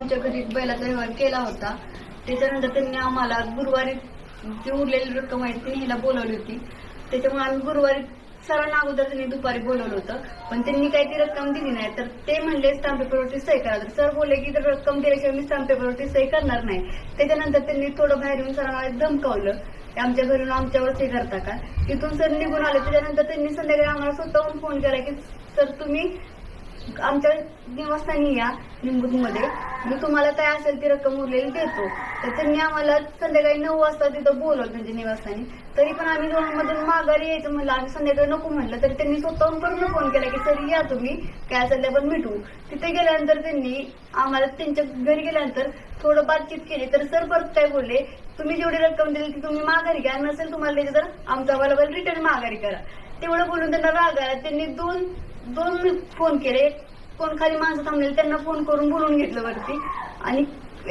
आमच्या घरी बैलाचा व्यवहार केला होता. त्याच्यानंतर त्यांनी आम्हाला गुरुवारी जी उरलेली रक्कम आहे ती ह्याला बोलवली होती. त्याच्यामुळे आम्ही गुरुवारी सरांना अगोदर त्यांनी दुपारी बोलवलं होतं, पण त्यांनी काही ती रक्कम दिली नाही. तर ते म्हणले स्टॅम्प पेपरवरती सही करा. तर सर बोलले की जर रक्कम दिल्याशिवाय मी स्टॅम्प पेपरवरती सही करणार नाही. त्याच्यानंतर त्यांनी थोडं बाहेर येऊन सरांना धमकावलं, आमच्या घरून आमच्यावर सही करता का. तिथून सर निघून आले. त्याच्यानंतर त्यांनी संध्याकाळी आम्हाला स्वतःहून फोन केला की सर तुम्ही आमच्या निवासस्थानी या निंबूतमध्ये, मी तुम्हाला काय असेल ती रक्कम उरलेली देतो. तर त्यांनी आम्हाला संध्याकाळी 9 वाजता तिथं बोलवलं त्यांच्या निवासस्थानी. तरी पण आम्ही दोघांमधून माघारी यायचं म्हणलं, आम्ही संध्याकाळी नको म्हटलं. तर त्यांनी स्वतःहून परत फोन केला की सर या तुम्ही, काय असेल ते आपण मिटवू. तिथे गेल्यानंतर त्यांनी आम्हाला त्यांच्या घरी गेल्यानंतर थोडं बातचीत केली. तर सर परत काय बोलले, तुम्ही जेवढी रक्कम दिली ती तुम्ही माघारी घ्या, नसेल तुम्हाला द्यायची तर आमच्या बरोबर रिटर्न माघारी करा. तेवढं बोलून त्यांना राग आला. त्यांनी दोन फोन केले. कोण खाली माणसं थांबलेले त्यांना फोन करून बोलून घेतलं वरती, आणि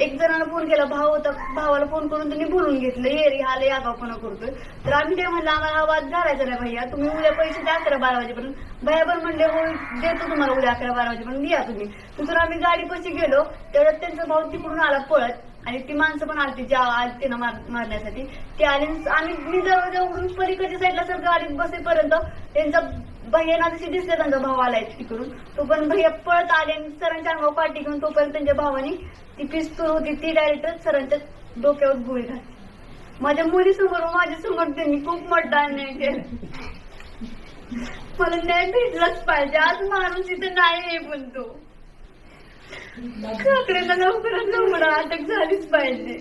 एक जणांना फोन केला, भाव होता, भावाला फोन करून त्यांनी बोलून घेतलं, ये रे हा लय आगाऊपणा करतोय. तर आम्ही ते म्हणलं आम्हाला हा वाद घालायचा नाही भैया, तुम्ही उद्या पैसे द्या 11-12 वाजेपर्यंत. भैया पण म्हणले हो देतो तुम्हाला उद्या 11-12 वाजेपर्यंत या तुम्ही. तिथून आम्ही गाडीपाशी गेलो. तेवढ्यात त्यांचा भाऊ तिकडून आला पळत, आणि ती माणसं पण आली आलती ना मारण्यासाठी. ती आली. मी दरवाजा उघडून पलीकडच्या साईडला सर गाडीत बसेपर्यंत त्यांचा भैया जशी दिसले त्यांचा भाऊ आलाय तिकडून, तो पण भैया पळत आले आणि सरांच्या अंगावर पाठी घेऊन तोपर्यंत त्यांच्या भावाने ती पिस्तूल होती ती डायरेक्ट सरांच्या डोक्यावर गोळी घातली. माझ्या मुलीसमोर माझ्या समोर त्यांनी खूप मोठा अन्याय केला. मला न्याय भेटलाच पाहिजे. आज माणूस इथे नाही आहे, पण तो काकड्याला लवकरात लवकर अटक झालीच पाहिजे,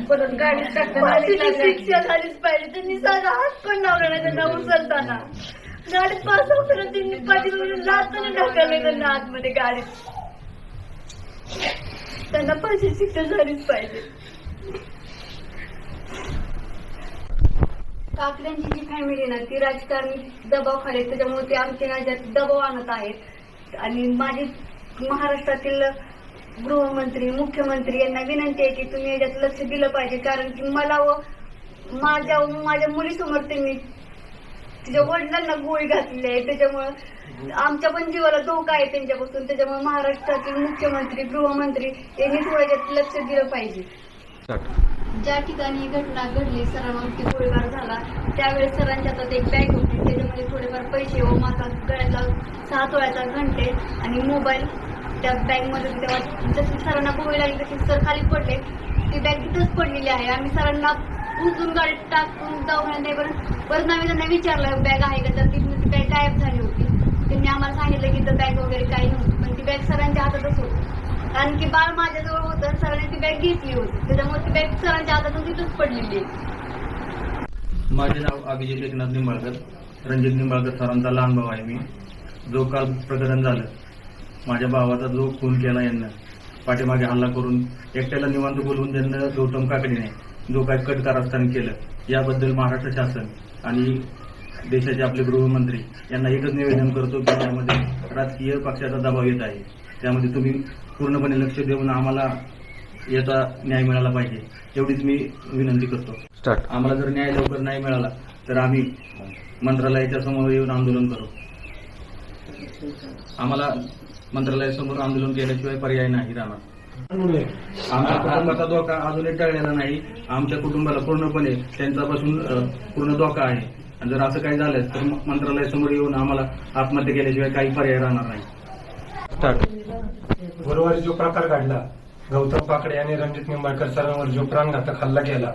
परत गाडीत शिक्षा झालीच पाहिजे. त्यांनी साधा हात पण लावला नाही त्यांना उचलताना. गाडीत पास होताना त्यांनी पाठीवरून लाथाने ढकलले त्यांना आतमध्ये गाडीत. त्यांना फाशी शिक्षा झालीच पाहिजे. काकड्यांची जी फॅमिली ना ती राजकारणी दबाव खाली, त्याच्यामुळे ते आमच्या राज्यात दबाव आणत आहेत. आणि माझी महाराष्ट्रातील गृहमंत्री मुख्यमंत्री यांना विनंती आहे की तुम्ही याच्यात लक्ष दिलं पाहिजे. कारण की मला व माझ्या मुलीसमोर त्यांनी तिच्या वडिलांना गोळी घातली आहे. त्याच्यामुळे आमच्या पण जीवाला धोका आहे त्यांच्यापासून. त्याच्यामुळे महाराष्ट्रातील मुख्यमंत्री गृहमंत्री यांनी थोड्याच्यात लक्ष दिलं पाहिजे. ज्या ठिकाणी ही घटना घडली, सरांवरती गोळीबार झाला, त्यावेळेस सरांच्या हातात एक बॅग होती. त्याच्यामध्ये थोडेफार पैसे व माझा गळ्यातला 6 तोळ्याचा घंटे आणि मोबाईल त्या बॅग मध्ये. तेव्हा जशी सरांना गोळी लागली तशी सर खाली पडले. ती बॅग तिथंच पडलेली आहे. आम्ही सरांना उचलून गाडीत टाकून दवाखान्यात परत आम्ही त्यांना विचारलं बॅग आहे का, तर ती बॅग गायब झाली होती. त्यांनी आम्हाला सांगितलं की तर बॅग वगैरे काही नव्हती, पण ती बॅग सरांच्या हातातच होती. कारण की बाळ माझ्याजवळ होतं, सरांनी ती बॅग घेतली होती, त्याच्यामुळे ती बॅग सरांच्या हातातून तिथंच पडलेली आहे. माझे नाव अभिजित एकनाथ निंबाळकर, रणजित निंबाळकर सरांचा लहान भाऊ आहे मी. जो काल प्रकरण झालं, माझ्या भावाचा जो खून केला यांना, पाठीमागे हल्ला करून एकट्याला निवांत बोलवून त्यांना गौतम काकडीने जो काही कट कारस्थान केलं, याबद्दल महाराष्ट्र शासन आणि देशाचे आपले गृहमंत्री यांना एकच निवेदन करतो की यामध्ये राजकीय पक्षाचा दबाव येत आहे. त्यामध्ये तुम्ही पूर्णपणे लक्ष देऊन आम्हाला याचा न्याय मिळाला पाहिजे, एवढीच मी विनंती करतो. आम्हाला जर न्याय लवकर नाही मिळाला तर आम्ही मंत्रालयाच्या समोर येऊन आंदोलन करू. आम्हाला मंत्रालयासमोर आंदोलन केल्याशिवाय पर्याय नाही राहणार. आमच्या कुटुंबाचा धोका अजूनही टळलेला नाही. आमच्या कुटुंबाला पूर्णपणे त्यांच्यापासून पूर्ण धोका आहे. आणि जर असं काही झालं तर मंत्रालयासमोर येऊन आम्हाला आत्महत्या केल्याशिवाय काही पर्याय राहणार नाही. गुरुवारी जो प्रकार घडला, गौतम काकडे आणि रणजित निंबाळकर सरांवर जो प्राणघातक हल्ला केला,